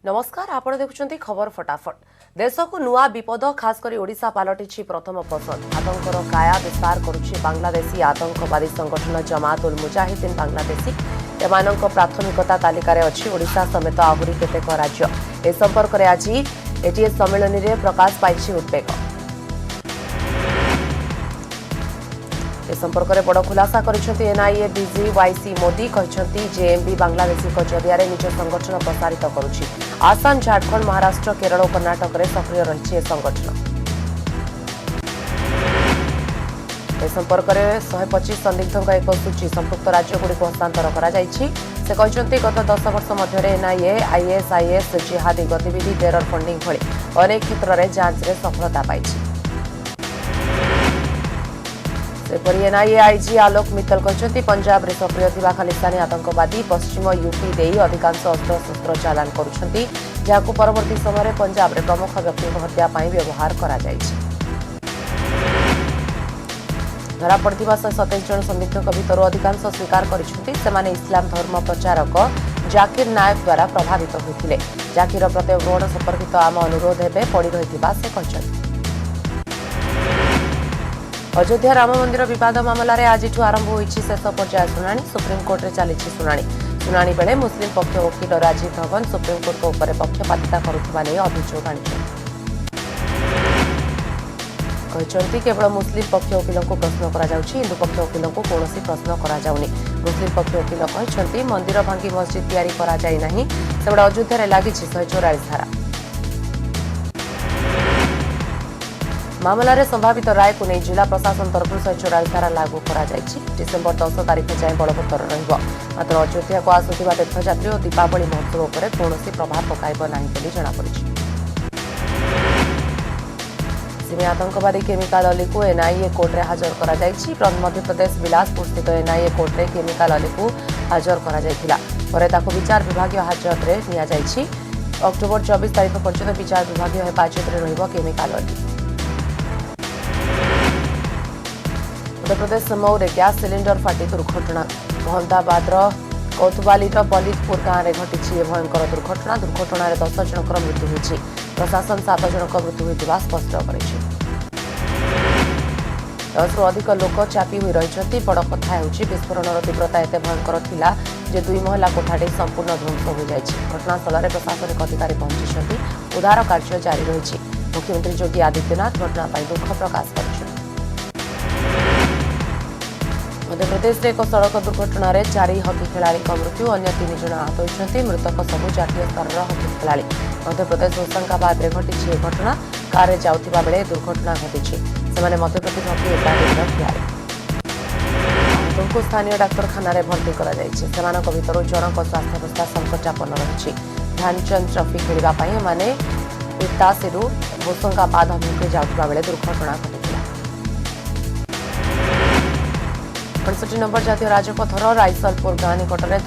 नमस्कार आपण देखुछंती खबर फटाफट। देश को नुआ विपद खास करी ओडिशा पालटिछि प्रथम पसंद। आतंकर काया विस्तार करुछि बांग्लादेशी आतंकवादी संगठन जमात उल मुजाहिदीन बांग्लादेशी। एमानक प्राथमिकता तालिकार अछि ओडिशा समेत आहुरी केतेक राज्य। ए संपर्क रे आज एटीएस सम्मेलन रे प्रकाश पाइछि उद्वेग। ए संपर्क में बड़ खुलासा करिसेंती एनआईए डीजी वाईसी मोदी कहते जेएमबी बांग्लादेशी जरिया निज संगठन प्रसारित करुछि। आसाम झारखंड महाराष्ट्र केरल और कर्नाटक में सक्रिय रही संगठन। ए संपर्क में 125 संदिग्धों एक सूची संपुक्त राज्यगुड़ी हस्तांतर कर गत 10 वर्ष मध्य एनआईए आईएसआईएस जिहादी गतिविधि टेरर फंडिंग भली अनेक क्षेत्र में जांच में सफलता पाई। एनआईए आईजी आलोक मित्तल कहते पंजाब में सक्रिय थिबा खालिस्तानी आतंकवादी पश्चिम यूपी दे अधिकांश अस्त्रशस्त्र चालान करुछंती, जहां परवर्ती समय में पंजाब में प्रमुख व्यक्ति हत्या पाई व्यवहार करा जायछि। धरा पड़िथिबा 127 जन संदिग्धों भितर अधिकांश स्वीकार करिसेंती सेमाने इस्लाम धर्म प्रचारक जाकिर नायक द्वारा प्रभावित होइथिले। जाकिर प्रत्येक ग्रहण संपर्कित आम अनुरोध हेबे पड़ी रहिथिबा से कहछंती। अयोध्या राम मंदिर विवाद मामला रे आज आरंभ होइछि शेष पर्याय शुणाणी। सुप्रीमकोर्ट रे चलिछि शुणाणी बेले मुस्लिम पक्ष वकील राजीव धवन सुप्रीमकोर्ट को ऊपर पक्षपातिता करुथिबा नै अभियोग आनिछन्ति। केवल मुस्लिम पक्ष वकील को प्रश्न करा जाउछि, हिंदू पक्ष वकील को कौनसी प्रश्न करा जाउनी। मुस्लिम पक्ष वकील कहछन्ति मंदिर भांगी मस्जिद तैयारी करा जाय नाही, सेबडा अयोध्या रे लागिछि 144 धारा। मामला रे संभावित राय को नहीं जिला प्रशासन तरफ 144 धारा लागू करा जायछि। डिसेंबर 10 तारिख जाए बलवत्तर रहिबो। मात्र अयोध्या को आसुथिबा तीर्थयात्री और दीपावली महोत्सव उपर कौनसी प्रभाव पकाइब नाही बोली जणा पड़िछि। सिमे आतंकवादी केमिकल अली को एनआईए कोर्ट रे हाजर करा जायछि। मध्य प्रदेश बिलासपुर स्थित एनआईए कोर्ट रे केमिकल अली को हाजर करा जायथिला। परे ताको विचार विभागीय हाजत रे निया जायछि। अक्टोबर 24 तारिख पर्यंत विचार विभागीय हेफाजत रे रहिबो chemical Ali. Madhya Pradesh मऊरे gas cylinder फाटी दुर्घटना। मोहम्मदाबाद कौतुबाली बलिदपुर गांव में घटी भयंकर दुर्घटना। दुर्घटना 10 जनकर मृत्यु होइछि। प्रशासन 7 जनक मृत्यु होइतिबा स्पष्ट करिछि। 10 रु अधिक लोक चापी हुई रहिछन्ति। बड़ कथा हेउछि विस्फोरणर तीव्रता एते भयंकर थिला जे 2 महला कोठाटी संपूर्ण ध्वंस हो जाइछि। घटनास्थल में प्रशासनिक अधिकारी पहुंचिछन्ति। उद्धार कार्य जारी रहिछि। मुख्यमंत्री योगी आदित्यनाथ घटना पर दुख प्रकाश करिछन्ति। मध्य प्रदेश में एक सड़क दुर्घटना 4 हकी खेलाड़ी मृत्यु, अन्य 3 जन आहत होती। मृतक सबू जातीय स्तर हकी खेलाड़ी। मध्य प्रदेश होशंगाबाद में घटी घटना। कार में जाउथिबा बेले दुर्घटना घटी। सेमाने मध्य प्रदेश हकी एकाडेमीर खेलाड़ी। आहतों स्थानीय डाक्तखाना भर्ती करा जायछि। सेमानक भितर जनक स्वास्थ्यावस्था संकटापन्न रहिछि। ध्यानचंद ट्रॉफी खेलिबा माने पितासीरु होशंगाबाद अभिमुखे जाउथिबा बेले दुर्घटना घटी। 65 नंबर जातीय राजपथर राइसलपुर गाँ निकट में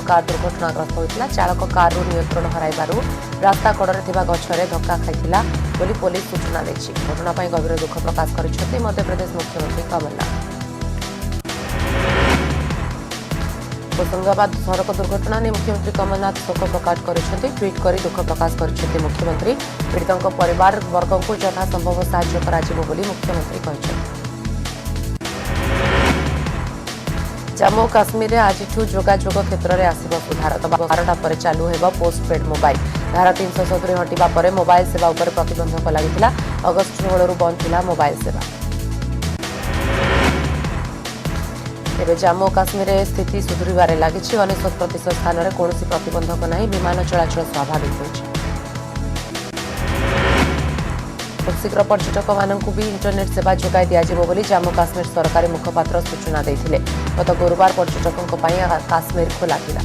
कार दुर्घटनाग्रस्त होता। चालक कार नियंत्रण हराइबारु रास्ता कड़े गछरे धक्का खाइथिला बोली पुलिस सूचना देछि। घटना पर गभीर दुख प्रकाश करिसेंति मध्य प्रदेश मुख्यमंत्री कमलनाथ। होशंगाबाद सड़क दुर्घटना ने मुख्यमंत्री कमलनाथ शोक प्रकाश करिसेंति। ट्वीट कर दुख प्रकाश करिसेंति मुख्यमंत्री। पीड़ितों परिवार वर्ग को यथासंभव सहायता कराजिबो बोली मुख्यमंत्री कहछन्ति। जम्मू काश्मीर आज जोगाजोग क्षेत्र में आसब सुधार। 12टा पर चालू होगा पोस्टपेड मोबाइल। धारा 370 हटिबा पर मोबाइल सेवा उपर प्रतिबंधक लगी। अगस्त 16 बंद थिला मोबाइल सेवा। एवं जम्मू काश्मीर स्थिति सुधुरिबारे लगी। 99% स्थान में कौन प्रतिबंधक नहीं। विमान चलाचल स्वाभाविक होइछि। खूब शीघ्र पर्यटक मानू भी इंटरनेट सेवा जोगाई दिजाव बोली जम्मू काश्मीर सरकारी मुखपात्र सूचना देते। गत गुरुवार पर्यटकों काश्मीर खोला थिला।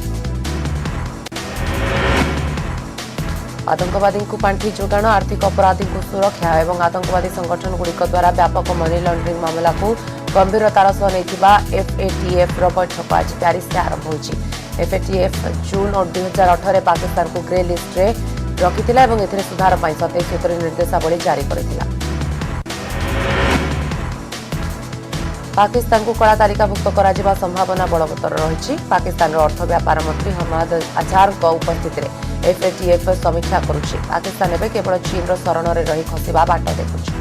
आतंकवादी को पांठि जोगाण, आर्थिक अपराधी को सुरक्षा और आतंकवादी संगठन गुड़िक द्वारा व्यापक मनी लॉन्ड्रिंग मामला को गंभीरतार सह नहीं एफएटीएफ बैठक आज प्यारिस में आरंभ होइछि। एफएटीएफ जून और 2018 पाकिस्तान को ग्रे लिस्ट रे रखिथिला एवं एथिरे सुधार पाई 27 निर्देशावली जारी करिथिला। पाकिस्तान को कला तालिकाभुक्त करा संभावना बलवत्तर रही। पाकिस्तान अर्थ व्यापार मंत्री हमाद अजहर उपस्थित FATF समीक्षा करुछि। पाकिस्तान एबे केवल चीन शरण में रही खसिबा बाट देखुछि।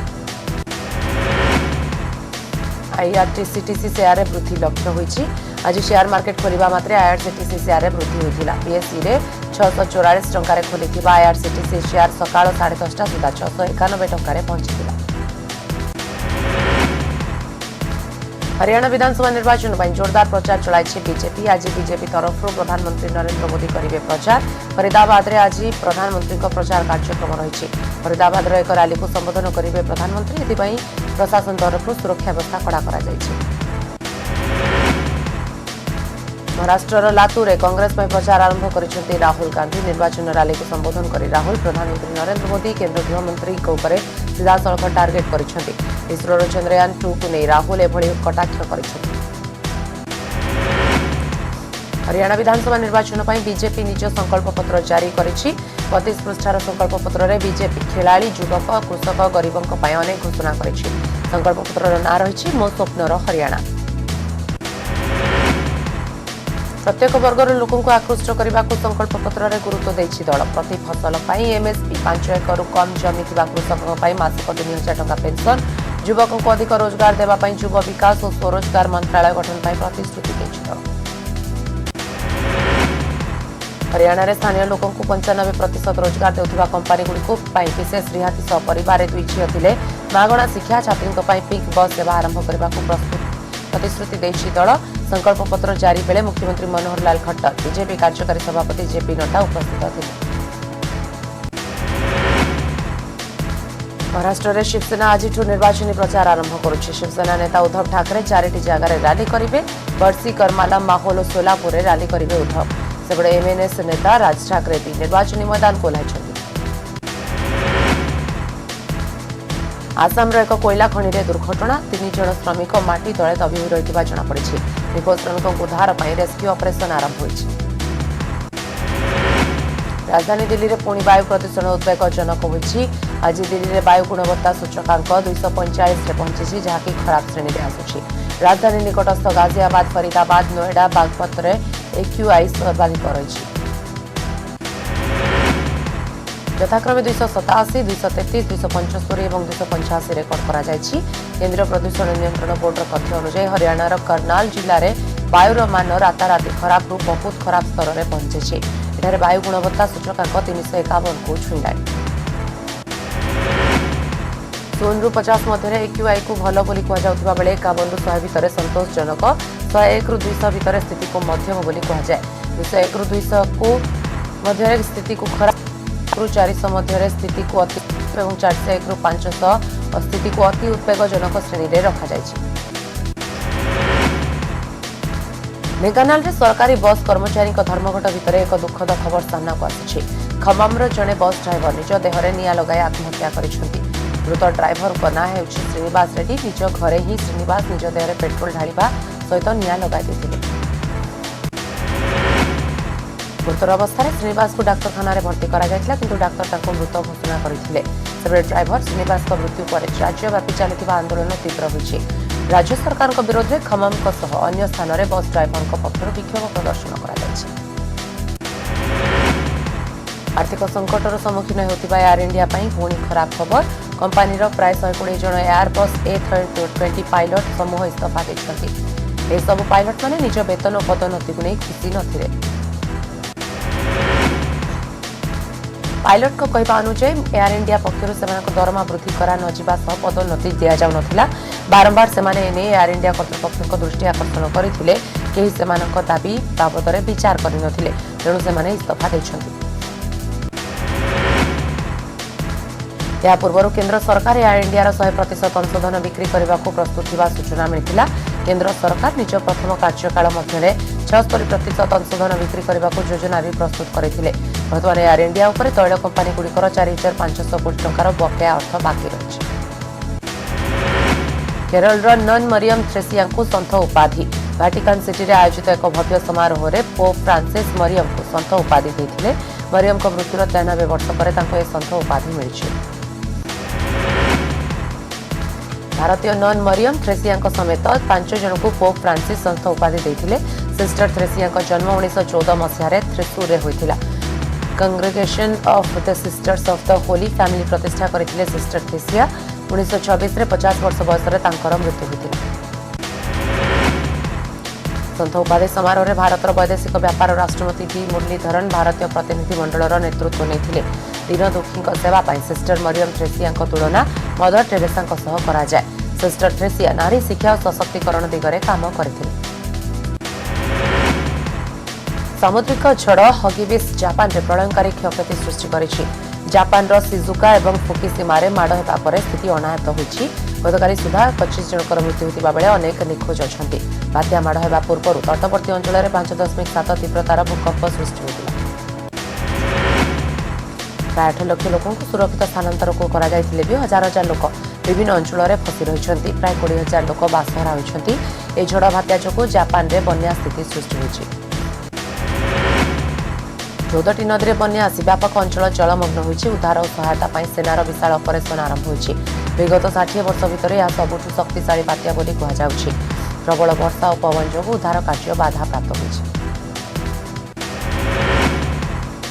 IRCTC शेयर वृद्धि लक्ष्य होइछि। आज शेयर मार्केट खोलिबा मात्रे IRCTC शेयर वृद्धि होइथिला। PSE रे 644 टंका रे खोलिथिबा IRCTC शेयर सकाळ 10:30 सुधा 691 टंका रे पहुंचिथिला। हरियाणा विधानसभा निर्वाचन पर जोरदार प्रचार चलाई बीजेपी। आज बीजेपी तरफ प्रधानमंत्री नरेंद्र मोदी करेंगे प्रचार। फरीदाबाद में आज प्रधानमंत्री प्रचार कार्यक्रम रही। फरीदाबाद एक रैली को संबोधन करेंगे प्रधानमंत्री। एथिपाई प्रशासन तरफ सुरक्षा व्यवस्था कड़ा करा जायछि। महाराष्ट्र लातूर में कांग्रेस में प्रचार आरंभ कर राहुल गांधी। निर्वाचन रैली को संबोधन कर राहुल प्रधानमंत्री नरेंद्र मोदी केंद्र गृहमंत्री सीधा सड़क टार्गेट कर इसरो चंद्रयान 2 को नहीं राहुल एभली कटाक्ष कर। हरियाणा विधानसभा निर्वाचन पर बीजेपी निज संकल्प पत्र जारी करिछि। 32 पृष्ठार संकल्प पत्र में बीजेपी खिलाड़ी युवक कृषक गरीबों अनेक घोषणा करिछि। संकल्प पत्र ना रही मो स्वप्नर हरियाणा। प्रत्येक वर्गर लोकों को आकृष्ट करने को संकल्प पत्र में गुरुत्व देछि दल। प्रति फसल MSP 5 एकड़ कम जमी कृषकों मासिक 3000 टंका पेंशन। युवकों को अधिक रोजगार देवाई युव विकास और स्वरोजगार मंत्रालय गठन पर प्रतिश्रुति देछि दल। हरियाणा में स्थानीय लोकों को 95% रोजगार देउथिबा कंपनी गुड़िक विशेष रिहाती सह परिवार 2 झील थिले मागणा शिक्षा छात्री पिंक बस सेवा आरंभ करने को प्रतिश्रुति देछि दल। संकल्प पत्र जारी बेले मुख्यमंत्री मनोहर लाल खट्टर बीजेपी कार्यकारी सभापति JP नड्डा उपस्थित थे। महाराष्ट्र में शिवसेना आज निर्वाचन प्रचार आरंभ करुछि। शिवसेना नेता उद्धव ठाकरे 4 जगार रैली करेंगे। बड़सी करमाला माहोल और सोलापुर रैली करेंगे उद्धव। सेबड़े MNS नेता राज ठाकरे भी निर्वाचन मैदान को ओह्लाइछन्ति। आसाम एक कोयला खनि में दुर्घटना 3 जन श्रमिक माटी तले दबी होई रहिथिबा जଣା पड़िछि। विपद श्रमिकों उद्धार पर रेस्क्यू ऑपरेशन आरंभ होइछि। राजधानी दिल्ली में पुणी वायु प्रदूषण उद्वेगजनक होइछि। आज दिल्ली में वायु गुणवत्ता सूचकांक 245 पहुंची जहाँकि खराब श्रेणी में आसुछि। राजधानी निकटस्थ गाजियाबाद फरीदाबाद नोएडा बागपत में AQI सर्वाधिक रही। यथाक्रमे 287 233 275 और 285 रेकर्ड करा जायछि। केंद्रीय प्रदूषण नियंत्रण बोर्ड तथ्य अनुसार हरियाणार करनाल जिले में वायुर मान राताराति खराब रु बहुत खराब स्तर में पहुंची। एठारे वायु गुणवत्ता सूचकांक 351 को छुईला। 0 रु 50 मध्य AQI को भल बोली कहुवा बेले 51 रु 100 भितर संतोषजनक 101 रु 200 भितर स्थिति को मध्यम बोली कहुए। 201 रु 200 को मध्य स्थिति को खराब 400 मध्य स्थिति को अति और 401 रु 500 स्थिति को अति उद्वेगजनक श्रेणी में रखा जायछि। ढेंकानाल में सरकारी बस कर्मचारी धर्मघट भितर एक दुखद खबर सामना को आसी। खमामर जड़े बस ड्राइवर निज देहरे निआं लगाई आत्महत्या करिसेंति। मृत ड्राइवर का ना है श्रीनिवास रेड्डी। निज घरे ही श्रीनिवास निज देहरे पेट्रोल ढालिबा सहित निआं लगाई देथिले। गुरुतर अवस्था श्रीनिवास को डाक्तखाना भर्ती किंतु डाक्तर ताको मृत घोषणा करथिले। सेबे ड्राइवर श्रीनिवास मृत्यु पर राज्यव्यापी चलुवा आंदोलन तीव्र होइछि। राज्य सरकार विरोध में खम्मम अन्य स्थान में बस ड्राइवर पक्षर विक्षोभ प्रदर्शन करा जायछि। आर्थिक संकटर सम्मुखीन होतिबा एयर इंडिया पुणी खराब खबर। कंपानी प्राय 120 जन एयरबस A320 पायलट समूह इस्तीफा देछन्ति। सबु पायलट माने निज वेतन और पदोन्नति को नहीं खुशी नथिले। पायलट को कहवा अनुसार एयर इंडिया पक्षर से दरमा वृद्धि करा नजिबा सह पदोन्नति दिया जाउ नथिला। बारंबार सेमाने एने एयर इंडिया कर्तृपक्ष दृष्टि आकर्षण करथिले। केही सेमानक दाबी बाबदरे विचार करि नथिले। तेणु सेमाने इस्तीफा दैछन्ति। या पूर्व केंद्र सरकार एयर इंडिया 100% अंशधन बिक्री करने को प्रस्तुत थिबा सूचना मिलथिला। केंद्र सरकार निज प्रथम कार्यकाल मध्य 76% अंशधन बिक्री करने को योजना भी प्रस्तुत करथिले। वर्तमान एयर इंडिया उपर तैल कंपानी गुड़िकर 4500 कोटी टंकार बकेया अर्थ बाकी रही। केरल नन मरियम थ्रेसिया को संत उपाधि। वाटिकान सिटी में आयोजित एक भव्य समारोह में पोप फ्रांसिस मरियम को संत उपाधि देथिले। मरियम को मृत्युर 93 वर्ष पर संत उपाधि मिली। भारतीय नन मरियम थ्रेसिया समेत 5 जन को पोप फ्रांसिस संत उपाधि देथिले। सिस्टर थ्रेसिया जन्म 1914 मसीह थ्रिसुर में होइथिला। Congregation of the sisters of the holy family प्रतिष्ठा करथिले सिस्टर थ्रेसिया 1926 रे 50 वर्ष बयस रे तांकर मृत्यु होइतिला। संत उपाधि समारोह में भारतर वैदेशिक व्यापार राष्ट्रमंत्री डी मुरलीधरन भारतीय प्रतिनिधि मंडल नेतृत्व नहीं दीन दुखी सेवा सिस्टर मरियम थ्रेसिया तुलना मदर टेरेसा कराए। सिस्टर थ्रेसिया नारी शिक्षा और सशक्तिकरण दिगरे काम करथिले। सामुद्रिक झड़ हगिबिस जापान में प्रलयंकारी क्षयक्षति सृष्टि करिछि। जापान सिजुका और फुकुशिमा रे माड़ हेबा परे स्थिति अनाहत होइछि। गतकाली सुधा 25 जनकर मृत्यु होतिबा बेले अनेक निखोज अछंती। बात्या माड़ हेबा पूर्व तटवर्ती अंचल में 5.7 तीव्रतार भूकंप सृष्टि होतिला। प्राय 8 लाख लोक सुरक्षित स्थानांतर को करा जायतिले भी हजार हजार लोक विभिन्न अंचल में फसी रहिछंती। प्राय 20,000 लोक बासहरा होइछंती। ए झड़ बात्या जोगु जापान रे बन्या स्थिति सृष्टि होइछि। 14टी नदी में बन्या आसी व्यापक अंचल जलमग्न होइछि। उद्धार और सहायता पाई सेनार विशाल ऑपरेशन आरंभ होइछि। विगत 60 वर्ष भितर यह सबुठु शक्तिशाली बात्या बोली कुहाଯାଉଛି। प्रबल वर्षा और पवन जोगु उद्धार कार्य बाधा प्राप्त होइछि।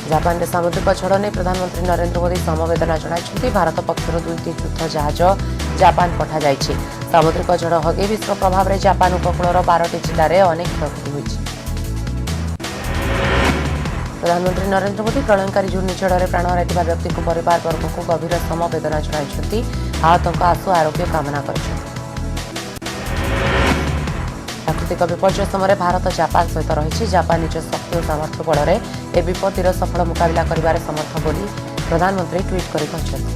जापान में सामुद्रिक झड़ ने प्रधानमंत्री नरेंद्र मोदी समवेदना जणाइछंती। भारत पक्षर 2टी युद्ध जहाज जापान पठा जाइछि। सामुद्रिक झड़ हगिबिस प्रभाव में जापान उपकूलर 12टी जिले में अनेक क्षयक्षति होइछि। प्रधानमंत्री नरेंद्र मोदी प्रलयंकारी घूर्णिझड़ में प्राण हराइथिबा व्यक्ति को परिवार वर्ग को गभीर समवेदना जणाइछंती। आहतों आशु आरोग्य कामना करिछंती। प्राकृतिक विपर्यय समय भारत जापान सहित रही। जापान निज शक्ति और सामर्थ्य बल में ए विपत्तिर सफल मुकाबला करिबारे समर्थ बोली प्रधानमंत्री ट्वीट करि कहछंती।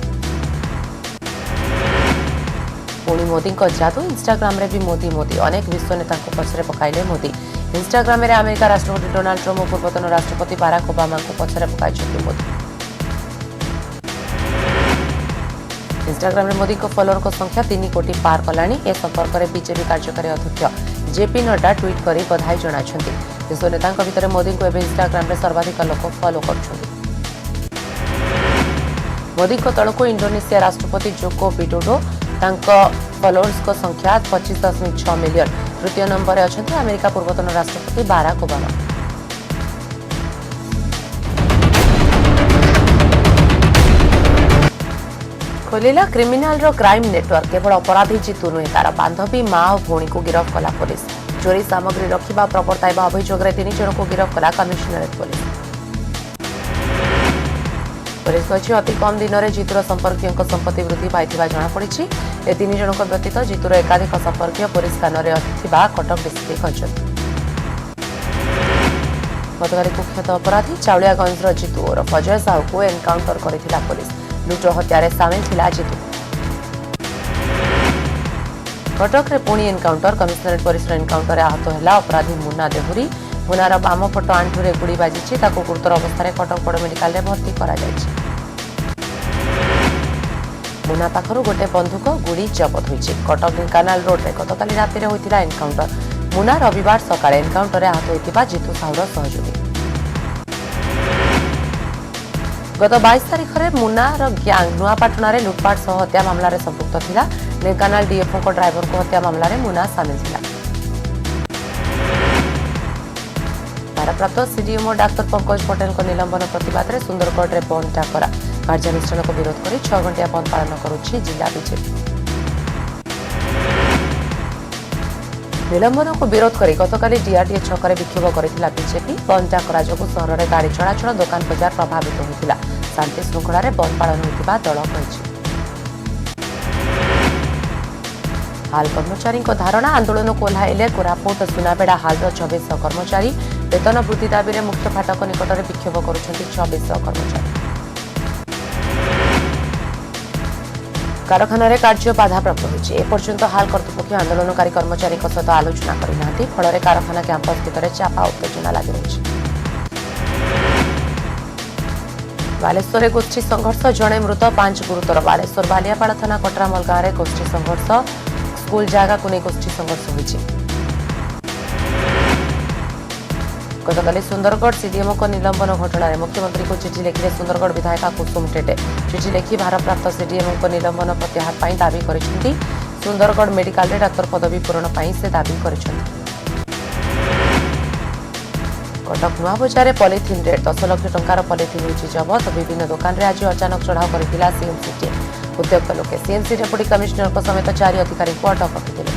पुणी मोदी जादू इंस्टाग्राम रे भी मोदी मोदी अनेक विश्व नेता पछरे पकाइले मोदी। इंस्टाग्राम रे अमेरिका राष्ट्रपति डोनाल्ड ट्रम्प और पूर्वतन राष्ट्रपति बाराक ओबामा को पछरे पकाइछंती मोदी। इंस्टाग्राम रे मोदी को फॉलोअर को संख्या 3 कोटी पार कलानी। ए संपर्क में बीजेपी कार्यकारी अध्यक्ष जेपी नड्डा ट्वीट करी बधाई जणाइछंती। विश्व नेता भितर मोदी को एवं इंस्टाग्राम रे सर्वाधिक लोक फॉलो करछंती। मोदी को तलको इंडोनेशिया राष्ट्रपति जोको विडोडो फॉलोअर्स को संख्या 25.6 मिलियन। तृतीय नंबर में अछंती अमेरिका पूर्वतन राष्ट्रपति बाराक ओबामा। खोलिला क्रिमिनाल रो क्राइम नेटवर्क। केवल अपराधी जीतू नुहे तार बांधवी मां और भौणी को गिरफ्त कला पुलिस। चोरी सामग्री रखा प्रवर्ताइबा अभियोग में 3 जन को गिरफ्त कला कमिशनरेट पुलिस। पुलिस कही अति कम दिन में जीतुर संपर्कीय संपत्ति वृद्धि पाई जमापड़ी। ए 3 जन व्यतीत जीतुर एकाधिक संपर्कीय पुलिस कान में कटक डीसीपी कहते। गतकाली कुख्यात अपराधी चाउलियागंज जीतू और फजय साहू को एनकाउंटर करथिला पुलिस। लुट हत्यारे सामिल थिला जीतू। कटक रे पुणी एनकाउंटर। कमिशनरेट पुलिस एनकाउंटर आहत है अपराधी मुन्ना देहुरी। मुनार बाम पट आंठुरे गुड़ी बाजी गुरुतर अवस्था कटक बड़ मेडिकल में भर्ती करा जायछि। मुना पाखर गोटे बंधुक गुड़ी जबत होइछि। कटक ढेंकानाल रोड में गतकाली राति होइथिला एनकाउंटर। मुना रविवार सकाळे एनकाउंटर आहत होइथिबा जीतू साहुर सहयोगी। गत 22 तारिख में मुनार ग्यांग नुआपाटना रे लुटपाट सह हत्या मामला रे संपुक्त थिला। ढेंकानाल डीएफओ को ड्राइवर को हत्या मामला रे मुना सामिल थिला। भारप्राप्त सीडीएमओ डाक्तर पंकज पटेल को निलंबन प्रतिवाद में सुंदरगढ़ में बंद डाकरा। कार्यानुष्ठान को विरोध कर 6 घंटिया बंद पालन करुछि जिला बीजेपी। निलंबन को विरोध कर गतकाली डीआरडीए छकरे विक्षोभ करथिला बीजेपी। बंद डाकरा जोगु सहर में गाड़ी चलाचल दुकान बजार प्रभावित होइतिला। शांति श्रृंखला रे बंद पालन होइतिबा दल कहिछि। हाल कर्मचारी धारणा आंदोलन को ओह्लाइले कोरापुट सुनाबेड़ा हाल 26 कर्मचारी। वेतन वृद्धि दाबी में मुख्य फाटक निकट में विक्षोभ करुछंती 26 कर्मचारी। कारखाना कार्य बाधाप्राप्त होइछि। एपर्यंत हाल कर्तृपक्ष आंदोलनकारी कर्मचारी सहित आलोचना करना। फल कारखाना कैंपस भितर चापा उत्तेजना लगी रही। बालेश्वर गोष्ठी संघर्ष जड़े मृत 5 गुरुतर। बालेश्वर बालियापाड़ थाना कटरामल गांव में गोष्ठी संघर्ष। स्कूल जगह को नहीं गोष्ठी संघर्ष होइछि। गतकाली सुंदरगढ़ सीडीएमओ को निलंबन घटना मुख्यमंत्री को चिठी लिखिले सुंदरगढ़ विधायिका कुसुम टेटे। चिठी लिखि भारप्राप्त सीडीएमओ को निलंबन प्रत्याहार पाई दाबी करिसेंती। सुंदरगढ़ मेडिकल रे डाक्तर पदवी पूरण पाई से दाबी करिसेंती। कटक नुआ बजार पॉलिथिन रेट 10 लाख टंकार पॉलिथिन होची जबत विभिन्न दुकान रे आज अचानक चढ़ाव करथिला सीएमसी टीम उद्योग लोके सीएमसी डेप्यूटी कमिश्नर को समेत 4 अधिकारी को अटक रखिथिले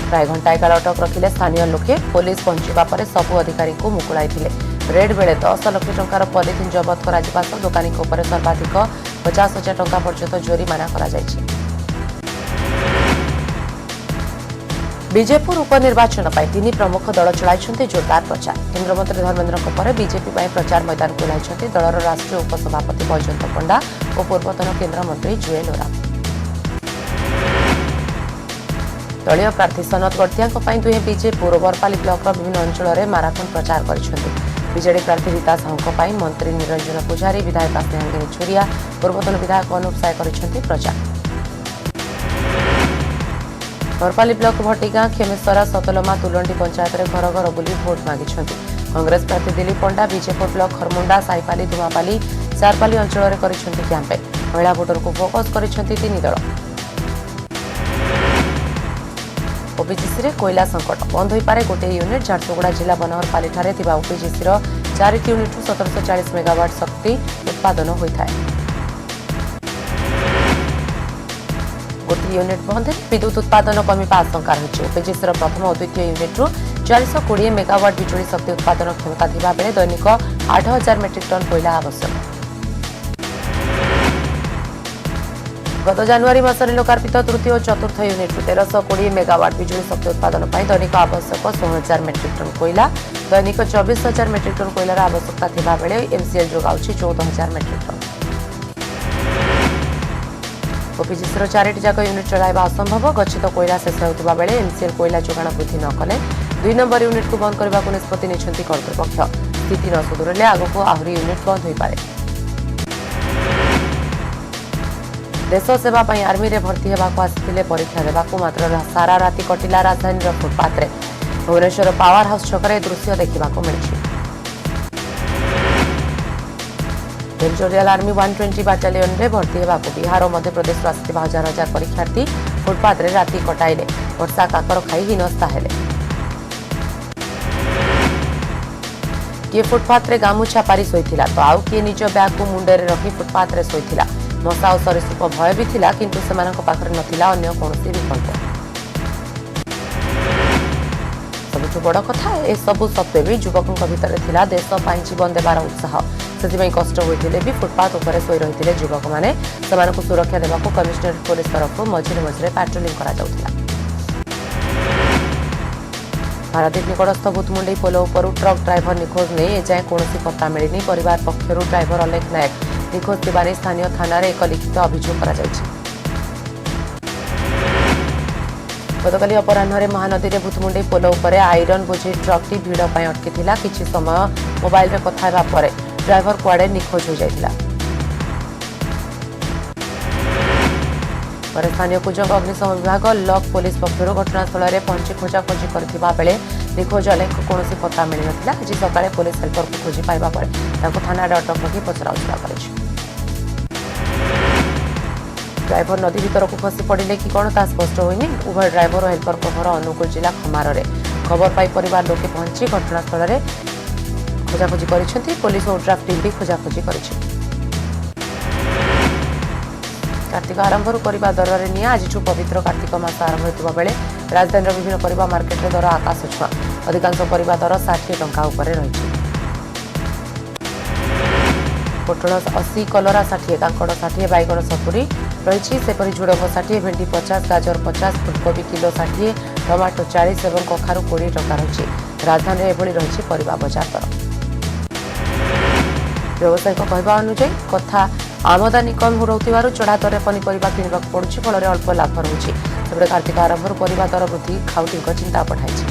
प्राय घंटाए काल अटक रखिले स्थानीय लोके पुलिस पहुंचवा पर सब अधिकारी को मुकुळाइथिले रेड बेले 10 लाख टंकार पॉलिथिन जबत करा जिबा सह दुकानी को ऊपर सर्वाधिक 50,000 टंका पर्यंत जोरिमाना करा जायछि बीजेपी उपनिर्वाचन पर 3 प्रमुख दल चलाई जोरदार प्रचार केन्द्रमंत्री धर्मेन्द्र बीजेपी प्रचार मैदान को ओह्लाइछन्ति दलर राष्ट्रीय उपसभापति बैजयंत पंडा और पूर्वतन केन्द्रमंत्री जुएल ओराम दलीय प्रार्थी सनत गड़तिया दुहे बीजेपी और बरपाली ब्लॉक विभिन्न अंचल में माराथन प्रचार कर बीजेडी प्रार्थी रीता साहू मंत्री निरंजन पुजारी विधायक स्नेहांगिनी छुरिया पूर्वतन विधायक अनुप साय कर प्रचार बरपाली ब्लॉक भट्टिगां खेमेश्वरा सतलमा तुलंडी पंचायत में घर घर बुली भोट मागिं कांग्रेस प्रार्थी दिलीप पंडा बीजेपी ब्लॉक खरमुंडा साईपाली धुमापाली चारपाली अंचल में कैंपेन महिला भोटर को फोकस कर 3 दल ओपीजीसी रे कोयला संकट बंद हो पारे गोटे यूनिट झारसुगुड़ा जिला बनहरपाली ठारे थिबा ओपीजीसी रो 4 यूनिट 1740 मेगावाट शक्ति उत्पादन होता है गोटे यूनिट बंद विद्युत उत्पादन कमिबा आशंका रही ओपीजीसी रो प्रथम और द्वितीय यूनिट 420 मेगावाट बिजुली शक्ति उत्पादन क्षमता थिबा बेले दैनिक 8000 मेट्रिक टन कोयला आवश्यक गत जनवरी मासरे लोकार्पित तृतीय और चतुर्थ यूनिट 1320 मेगावाट बिजुली शक्ति उत्पादन दैनिक आवश्यक 16,000 मेट्रिक टन कोयला दैनिक 24,000 मेट्रिक टन कोयलार आवश्यकता थिबा बेले एमसीएल जोगाउछि 14,000 मेट्रिक टन ओपीजीसी 4टी जाक यूनिट चलाइबा असंभव गच्छित कोयला शेष होउतिबा बेले एमसीएल कोयला जोगाण वृद्धि न कले 2 नंबर यूनिट को बंद करबा को निष्पत्ति नेछंती कर्तृपक्ष स्थिति न सुधरले आगको आहरी यूनिट बंद होई पारे देश सेवा आर्मी रे भर्ती होगा आसी परीक्षा देवाक मात्र सारा राति कटिला राजधानी फुटपाथ भुवनेश्वर पावर हाउस छकरे दृश्य देखा मिली टेरिटोरियल आर्मी 120 बाटालियन रे भर्ती होगा बिहार और मध्यप्रदेश आसिथिबा हजार हजार परीक्षार्थी फुटपाथ रे राति कटाइले वर्षा काकर खाई हिनस्ता हेले किए फुटपाथ रे गामुछा पारी शोइथिला तो आउ किए निज बैग को मुंडे रे रखी फुटपाथ रे शोइथिला मशा और सरीसृप भय भी थिला किंतु सेमानक पाखरे नथिला अन्य कोनोसी विकल्प सबुठु बड़ कथा ए सबु सत्वे भी युवकों भितर थिला देश पाई जीवन देवार उत्साह से कष्ट होते भी फुटपाथ उपर शोई रही युवक मैंने सुरक्षा देवा कमिश्नरेट पुलिस तरफ मझिरे मझिरे पेट्रोलिंग करा जाउथिला पारादीप निकटस्थ भूतमुंडी पोल उपर ट्रक ड्राइवर निखोज नहीं एजाए कौन पत्ता मिलनी परिवार पक्षर ड्राइवर अलेख नायक निखोज थिबारे स्थानीय थाना एक लिखित अभियोग करा जायछि गतकाली अपराह्न महानदी में भूतमुंडी पोल उपर आयरन बोझी ट्रक टी भिड़ पर अटकी किछि समय मोबाइल रे कथा हेबा परे ड्राइवर कुआडे निखोज हो जाइथिला पर स्थानीय कुजंग अग्निशम विभाग लक पुलिस पक्षर घटनास्थल में पहुंची खोजाखोजी करथिबा बेले निखोज अलेख कौन पत्ता मिल नथिला आज सकाळे पुलिस हेल्पर को खोजी पाइबा पर ताको थाना अटक रखी पचराउचरा करिछि ड्राइवर नदी भीतर को खसी पड़े कि कौन ता स्पष्ट होइनि उभय ड्राइवर और हेल्पर को घर अनुकूल जिला खमार रे खबर पाई परिवार लोके पहुंची घटनास्थल में खोजाखोजी करिसेंती पुलिस और ड्राफ्ट टीम भी खोजाखोजी करिछि कार्तिक आरंभ करने दर में निया आज पवित्र कार्तिक मास आरंभ होता बेले राजधानी विभिन्न परिबा मार्केट में दर आकाश छुआ अधिकांश परिबा दर 60 टंका उपर रही पोटल 80 कलरा 60 कांकड़ 60 बैगण 70 रही सेपरी झुड़ंग 60 भेंडी 50 गाजर 50 फुलकोबी किलो 60 टमाटो 40 और कखारू 20 टंका रही राजधानी एभली रही परिबा बजार दर व्यवसायी कहवा अनुଯାयी कथा आमदानी कम रोकथिबारु चढ़ा दर पनीपरिबा किनिबाक पड़ुछि फल अल्प लाभ रहुछि सेबडे कार्तिक आरंभ परिबा दर वृद्धि खाउटीक चिंता पठाइछि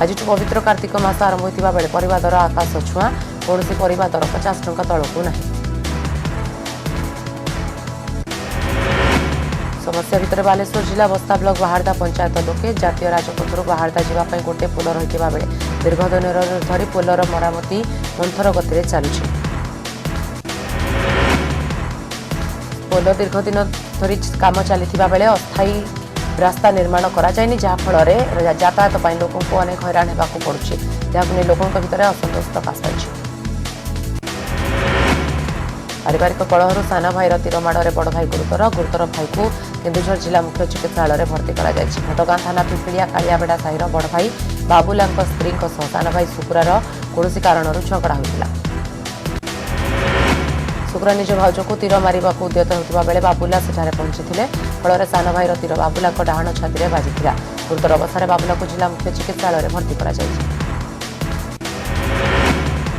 आज पवित्र कार्तिक मास आरंभ होइतिबा बेले परिबा दर आकाश छुआ कौनसी परिबा दर 50 टंका तळकु नाही समस्या भितर बालेश्वर जिला बस्ता ब्लॉक बाहारदा पंचायत लोके जातीय राजपथर बाहारदा जावाई गोटे पोल रही बेले दीर्घ दिन धरी पोलर मरामती मंथर गति चलुछि पोल दीर्घ दिन धरी काम चली बेले अस्थायी रास्ता निर्माण करा जायनि जहा फल यातायात ପାଇଁ ଲୋକଙ୍କୁ ଅନେକ ହଇରାଣ ହେବାକୁ ପଡୁଛି ଯାହାକୁ ନେଇ ଲୋକଙ୍କ ଭିତରେ ଅସନ୍ତୋଷ ପ୍ରକାଶ ପାଇଛି। पारिवारिक कलहर सान भाईर तीर माड़े बड़ भाई गुरुतर भाई को केन्दुझर जिला मुख्य चिकित्सालय भर्ती घटगां थाना पिपिलिया कालियाबेड़ा साहिर बड़ भाई बाबुला स्त्री सान भाई सुकुरार कौन कारण झगड़ा होता। सुकुरा निज भाउज को तीर मारे उद्यत होता बेले बाबुला सेठारे पहुंची फल सान भाईर तीर बाबुला डाहाण छाती में बाजी गुरुतर अवस्था बाबुला को जिला मुख्य चिकित्सालय भर्ती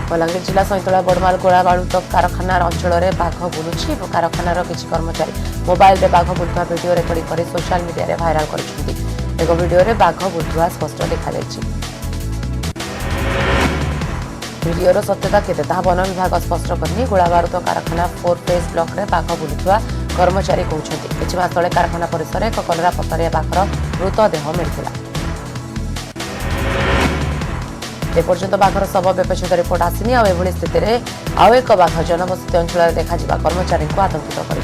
बलांगीर जिला सैंतला बड़माल गोला बालुत कारखाना अंचल में बाघ बुलुछि कारखानार किछि कर्मचारी मोबाइल में बाघ बुलुवा वीडियो रेकर्डिंग कर सोशल मीडिया रे भाइराल करछन्ति। एक वीडियो रे बाघ बुलुवा स्पष्ट देखा जायछि। वीडियोर सत्यता केते ताहा वन विभाग स्पष्ट करनी। गोला बारूद कारखाना 4 फेज ब्लॉक रे बाघ बुलुवा कर्मचारी कहउछन्ति। किछि मास तले कारखाना परिसर एक कलरा पतरिया बाघर मृतदेह मिलिथिला। एपर्यंत बाघर शव व्यपच्छेद रिपोर्ट आसनी आभली स्थित आउ एक बाघ जनबसती अंचल देखा कर्मचारी को आतंकित कर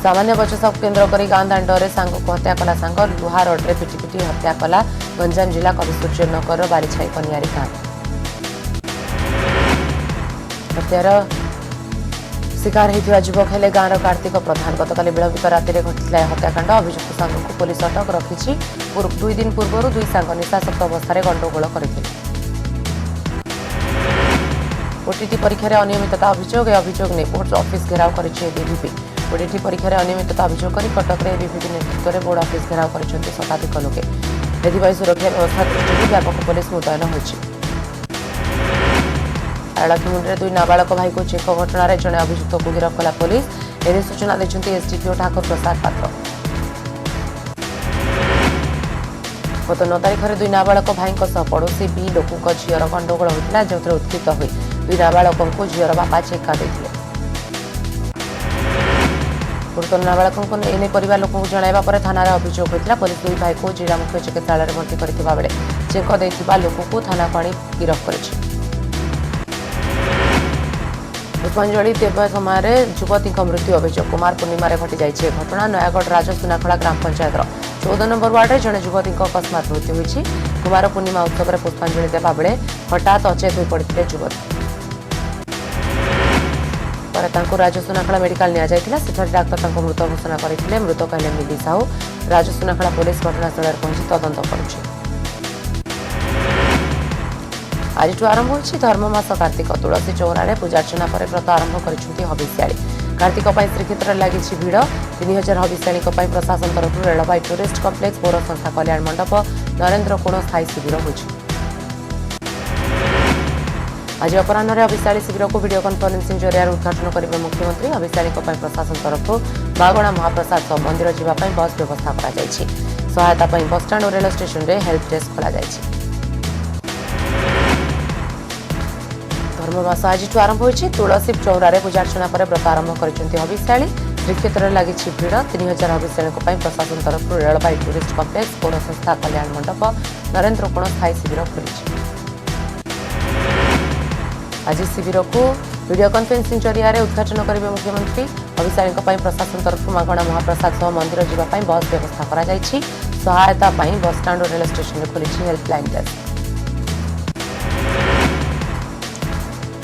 सामान्य बचसा केन्द्र कर गां दाण्डे सांग को हत्या कला सांग लुहा रोड्रे पिटिपिटी हत्या कला गंजाम जिला कविसूर्यनगर बारीछाई कनियारी गां हत्यार शिकार होता युवक हेले गाँव कार्तिक प्रधान गतकाली विलंबित राति घटिला हत्याकांड अभियुक्त सांग को पुलिस अटक रखी 2 दिन पूर्व 2 सांग निशासक्त अवस्था गंडगोल करते ओटीटी परीक्षा अनियमितता अभियोग अभियोग नहीं बोर्ड ऑफिस घेराव कर बीवीपी ओटीटी परीक्षा अनियमितता अभियोग कर कटक में बीवीपी नेतृत्व में बोर्ड ऑफिस घेराव कर शताधिक लोके सुरक्षा व्यवस्था दृष्टि व्यापक पुलिस मुतयन होती। आरलाखीमुंडे 2 नाबालक भाई को चेक घटना जड़े अभियुक्त को गिरफ्त कला पुलिस एने सूचना देते एसडीपीओ ठाकुर प्रसाद पात्र। गत 9 तारिख में 2 नाबालक भाई पड़ोशी बी लोकों झीर गंडगोल होता जो उत्क्षिप्त हो 2 नाबालक झीर बापा चेका देते गुरुतर नाबालक एने परिवार लोक जणाइबा पर थाना अभियोग होता। पुलिस 2 भाई को जिला मुख्य चिकित्सालय भर्ती करथिबा बेले चेक देथिबा लोक को थाना पानी गिरफ्त करिछि। पुष्पांजलि देव समय युवती मृत्यु अभियोग कुमार पूर्णिमा घटी जाइए घटना नयागढ़ राजसुनाखला ग्राम पंचायत 14 नंबर वार्ड में जड़े युवती अकस्मात मृत्यु होती। कुमार पूर्णिमा उत्सव में पुष्पांजलि देवा बेले हठात अचेत हो पड़ते युवती राजसुनाखला मेडिकल निठारे डाक्तर मृत घोषणा करते मृतक हेले मिली साहू। राजसुनाखला पुलिस घटनास्थल पहुंची तदंत करुछि। आज आरंभ होछि धर्ममास कार्तिक तुलसी चौरारे पूजार्चना पर व्रत आरंभ करिसेंति हविष्याली कार्तिक श्रीक्षेत्र लगी भिड़ 3000 हविष्याली प्रशासन तरफ रेलवे टूरिस्ट कम्प्लेक्स पौर संस्था कल्याण मंडप नरेंद्र कोण स्थायी शिविर होछि। आज अपराह्न हविष्याली शिविर को वीडियो कॉन्फ्रेंसिंग जरिया उद्घाटन करेंगे मुख्यमंत्री। हविष्याली प्रशासन तरफ मागणा महाप्रसाद सह मंदिर जावाई बस व्यवस्था करा जायछि। सहायता बस स्टाण्ड और रेल स्टेशन में हेल्प डेस्क खोल जायछि। धर्ममास आज आरंभ होछि तुलसी चौरारे पूजार्चना पर व्रत आरंभ करिसेंति हविष्याली श्रीक्षेत्र लगी भिड़ 3000 हविष्याली प्रशासन तरफ रेलवे टूरिस्ट कम्प्लेक्स पौर संस्था कल्याण मंडप नरेंद्र कोण स्थायी शिविर खोली। आज शिविर को वीडियो कॉन्फ्रेंसिंग जरिया उद्घाटन करेंगे मुख्यमंत्री। हविष्याली प्रशासन तरफ मागणा महाप्रसाद सह मंदिर जावाई बस व्यवस्था करा जायछि। सहायता बस स्टाण्ड और रेल स्टेशन में खोली हेल्पलाइन डेस्क।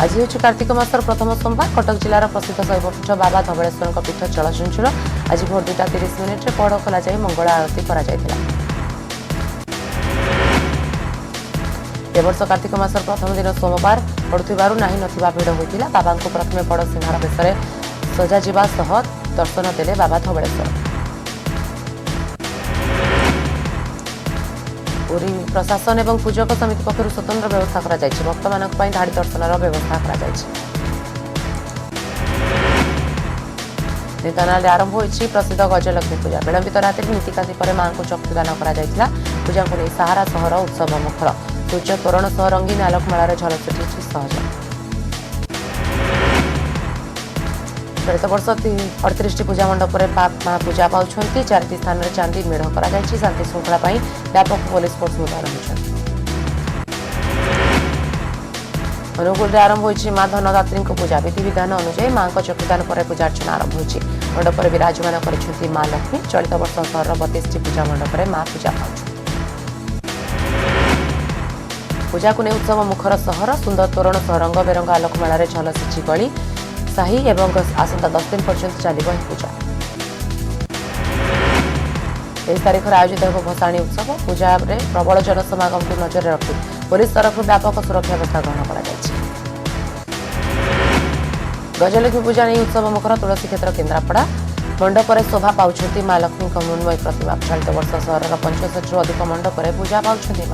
आज हूँ कार्तिक मासर प्रथम सोमवार कटक जिलार प्रसिद्ध शैवपीठ बाबा धवलेश्वर पीठ चलचंचल आज भोर 2:30 पढ़ खोल जाए मंगल आरती करा जायथिला। वर्ष कार्तिक मासर प्रथम दिन सोमवार पड़ुथिबारु नाही नथिबा भिड़ होइतिला। बाबा को प्रथमे बड़ सिंहार बेशरे सजा जिबा सह दर्शन देले बाबा धवलेश्वर। पुरी प्रशासन एवं पूजक समिति पक्षर स्वतंत्र व्यवस्था करा जायछि। भक्त मानक पई धाड़ी दर्शनर व्यवस्था करा जायछि। ढेंकानाल आरंभ होइछि प्रसिद्ध गजलक्ष्मी पूजा। विलंबित रात्रि नीतिकांति पर मां को चक्षुदान करा जायथिला। पूजा को नहीं सहारा सहर उत्सव मुखर सूर्य तोरण सह रंगीन आलोकमाଳାर झलक उठिछि सहज। चलित वर्ष 38 पूजा मंडप में मां पूजा पाउछंती। 4टी स्थान में चांदी मेढ़ करा जायछि। शांति श्रृंखला पाई व्यापक पुलिस फोर्स मुतयन होइछन्ति। अनुगुल आरंभ होइछि मां धनदात्री पूजा। विधि विधान अनुसार मां चक्षुदान पर पूजा अर्चना आरंभ होइछि। मंडप विराजमान कर मां लक्ष्मी। चलित वर्ष सहर 32 पूजा मंडप में मां पूजा पाउछंती। पूजा को नहीं उत्सव मुखर सहर सुंदर तोरण सह रंग बेरंग आलोकमाल झलसी गली साही एवं आसंता 10 दिन पर्यंत चलिब पूजा। 23 तारिख आयोजित हो भसाणी उत्सव। पूजा में प्रबल जनसमागम को नजर रखी पुलिस तरफ व्यापक सुरक्षा व्यवस्था ग्रहण कर गजलक्ष्मी पूजा नहीं उत्सव मुखर तुलसी क्षेत्र केन्द्रापड़ा। मंडप में शोभा पाउछंती मां लक्ष्मी मृण्मयी प्रतिमा। चलित वर्ष सहर 65 अधिक मंडप में पूजा पाउछंती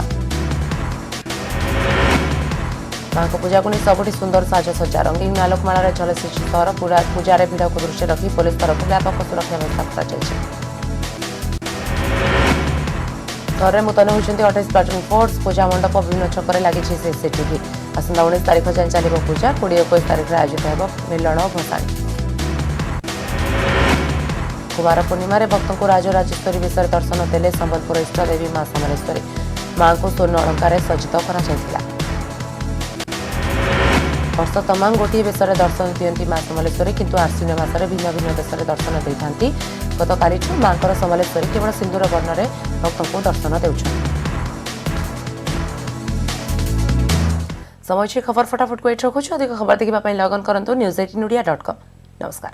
मां को पूजा को नहीं सबुठी सुंदर साजसज्जा रंगीन आलोकमाल झलसी सहर। पूजा भिड़ को दृष्टि रखी पुलिस तरफ व्यापक सुरक्षा व्यवस्था कर सहर में मुतयन होती 28 प्लाटून फोर्स। पूजा मंडप विभिन्न छक लगी सीसीटीवी। आसंता 19 तारिख जाए चलो पूजा। 20-21 तारिख आयोजित हो मिलन भसाणी। कुमार पूर्णिमा भक्तों को राजराजेश्वरी विषय दर्शन देले संबलपुर इष्टदेवी मां समलेश्वरी। मां को स्वर्ण अलंकार सज्जित कर वर्ष तमाम गोटे बेश दर्शन दिखती मां समलेश्वरी किंतु आश्विन मासरे भिन्न भिन्न बेश दर्शन देती। गत काली मां समलेश्वरी केवल सिंदूर वर्ण में भक्तों को दर्शन देउछन। समय खबर फटाफट को रखुछु। अधिक खबर देखा लगन करंतु news18odia.com। नमस्कार।